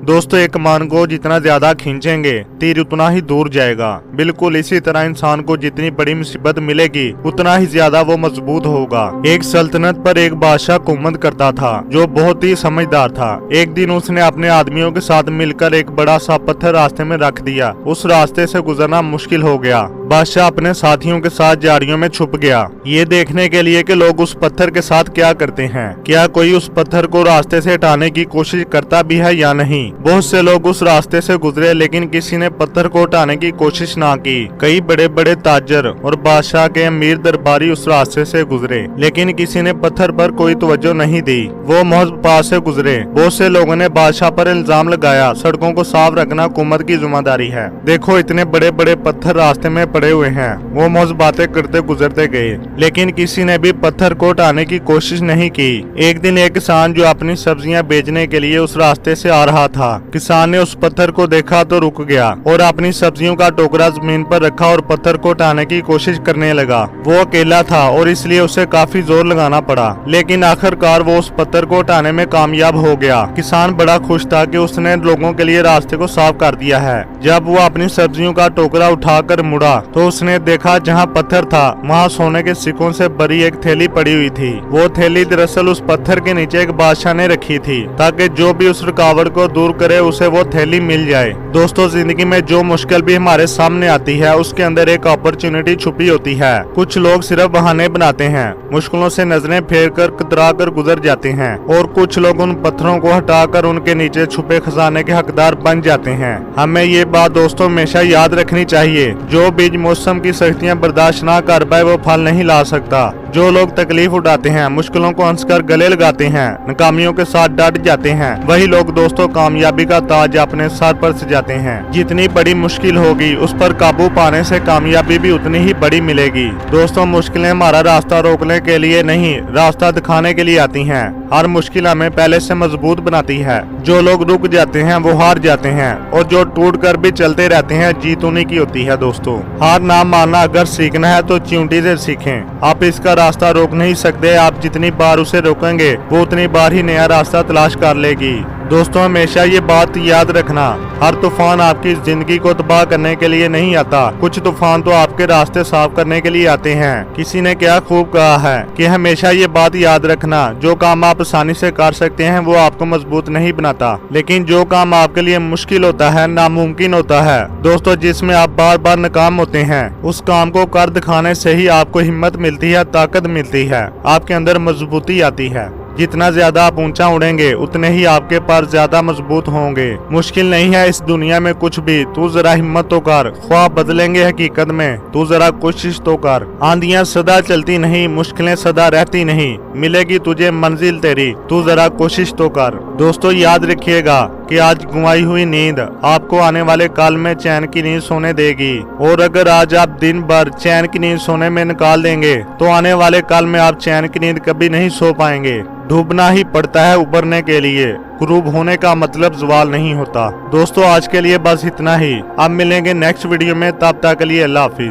दोस्तों एक कमान को जितना ज्यादा खींचेंगे तीर उतना ही दूर जाएगा। बिल्कुल इसी तरह इंसान को जितनी बड़ी मुसीबत मिलेगी उतना ही ज्यादा वो मजबूत होगा। एक सल्तनत पर एक बादशाह हुकूमत करता था जो बहुत ही समझदार था। एक दिन उसने अपने आदमियों के साथ मिलकर एक बड़ा सा पत्थर रास्ते में रख दिया। उस रास्ते से गुजरना मुश्किल हो गया। बादशाह अपने साथियों के साथ झाड़ियों में छुप गया, ये देखने के लिए कि लोग उस पत्थर के साथ क्या करते हैं। क्या कोई उस पत्थर को रास्ते से हटाने की कोशिश करता भी है या नहीं। बहुत से लोग उस रास्ते से गुजरे लेकिन किसी ने पत्थर को हटाने की कोशिश ना की। कई बड़े बड़े ताजर और बादशाह के अमीर दरबारी उस रास्ते से गुजरे लेकिन किसी ने पत्थर पर कोई तवज्जो नहीं दी। वो महज पास से गुजरे। बहुत से लोगों ने बादशाह पर इल्जाम लगाया, सड़कों को साफ रखना हुकूमत की जिम्मेदारी है। देखो इतने बड़े बड़े पत्थर रास्ते में पड़े हुए हैं। वो महज बातें करते गुजरते गए लेकिन किसी ने भी पत्थर को हटाने की कोशिश नहीं की। एक दिन एक किसान जो अपनी सब्जियां बेचने के लिए उस रास्ते से आ रहा था, किसान ने उस पत्थर को देखा तो रुक गया और अपनी सब्जियों का टोकरा जमीन पर रखा और पत्थर को हटाने की कोशिश करने लगा। वो अकेला था और इसलिए उसे काफी जोर लगाना पड़ा लेकिन आखिरकार वो उस पत्थर को हटाने में कामयाब हो गया। किसान बड़ा खुश था कि उसने लोगों के लिए रास्ते को साफ कर दिया है। जब वो अपनी सब्जियों का टोकरा उठाकर मुड़ा तो उसने देखा जहाँ पत्थर था वहाँ सोने के सिक्कों से भरी एक थैली पड़ी हुई थी। वो थैली दरअसल उस पत्थर के नीचे एक बादशाह ने रखी थी ताकि जो भी उस रुकावट को दूर करे उसे वो थैली मिल जाए। दोस्तों जिंदगी में जो मुश्किल भी हमारे सामने आती है उसके अंदर एक अपॉर्चुनिटी छुपी होती है। कुछ लोग सिर्फ बहाने बनाते हैं, मुश्किलों से नजरें फेर कर कतरा कर गुजर जाते हैं और कुछ लोग उन पत्थरों को हटाकर उनके नीचे छुपे खजाने के हकदार बन जाते हैं। हमें ये बात दोस्तों हमेशा याद रखनी चाहिए, जो बीज मौसम की सख्तियां बर्दाश्त ना कर पाए वो फल नहीं ला सकता। जो लोग तकलीफ उठाते हैं, मुश्किलों को हंसकर गले लगाते हैं, नाकामियों के साथ डट जाते हैं, वही लोग दोस्तों कामयाबी का ताज अपने सर पर सजाते हैं। जितनी बड़ी मुश्किल होगी उस पर काबू पाने से कामयाबी भी उतनी ही बड़ी मिलेगी। दोस्तों मुश्किलें हमारा रास्ता रोकने के लिए नहीं, रास्ता दिखाने के लिए आती हैं। हर मुश्किल हमें पहले से मजबूत बनाती है। जो लोग रुक जाते हैं वो हार जाते हैं और जो टूट कर भी चलते रहते हैं जीत उन्हीं की होती है। दोस्तों हार ना मानना अगर सीखना है तो चींटी से सीखें। आप इसका रास्ता रोक नहीं सकते, आप जितनी बार उसे रोकेंगे वो उतनी बार ही नया रास्ता तलाश कर लेगी। दोस्तों हमेशा ये बात याद रखना, हर तूफान आपकी जिंदगी को तबाह करने के लिए नहीं आता, कुछ तूफान तो आपके रास्ते साफ करने के लिए आते हैं। किसी ने क्या खूब कहा है कि हमेशा ये बात याद रखना, जो काम आप आसानी से कर सकते हैं वो आपको मजबूत नहीं बनाता, लेकिन जो काम आपके लिए मुश्किल होता है, नामुमकिन होता है दोस्तों, जिसमें आप बार बार नाकाम होते हैं, उस काम को कर दिखाने से ही आपको हिम्मत मिलती है, ताकत मिलती है, आपके अंदर मजबूती आती है। जितना ज्यादा आप ऊंचा उड़ेंगे उतने ही आपके पैर ज्यादा मजबूत होंगे। मुश्किल नहीं है इस दुनिया में कुछ भी, तू जरा हिम्मत तो कर, ख्वाब बदलेंगे हकीकत में, तू जरा कोशिश तो कर। आंधियां सदा चलती नहीं, मुश्किलें सदा रहती नहीं, मिलेगी तुझे मंजिल तेरी, तू जरा कोशिश तो कर। दोस्तों याद रखिएगा कि आज गुमाई हुई नींद आपको आने वाले काल में चैन की नींद सोने देगी, और अगर आज आप दिन भर चैन की नींद सोने में निकाल देंगे तो आने वाले काल में आप चैन की नींद कभी नहीं सो पाएंगे। डूबना ही पड़ता है उबरने के लिए, कुरूब होने का मतलब जवाल नहीं होता। दोस्तों आज के लिए बस इतना ही, अब मिलेंगे नेक्स्ट वीडियो में, तब तक के लिए अल्लाह हाफिज।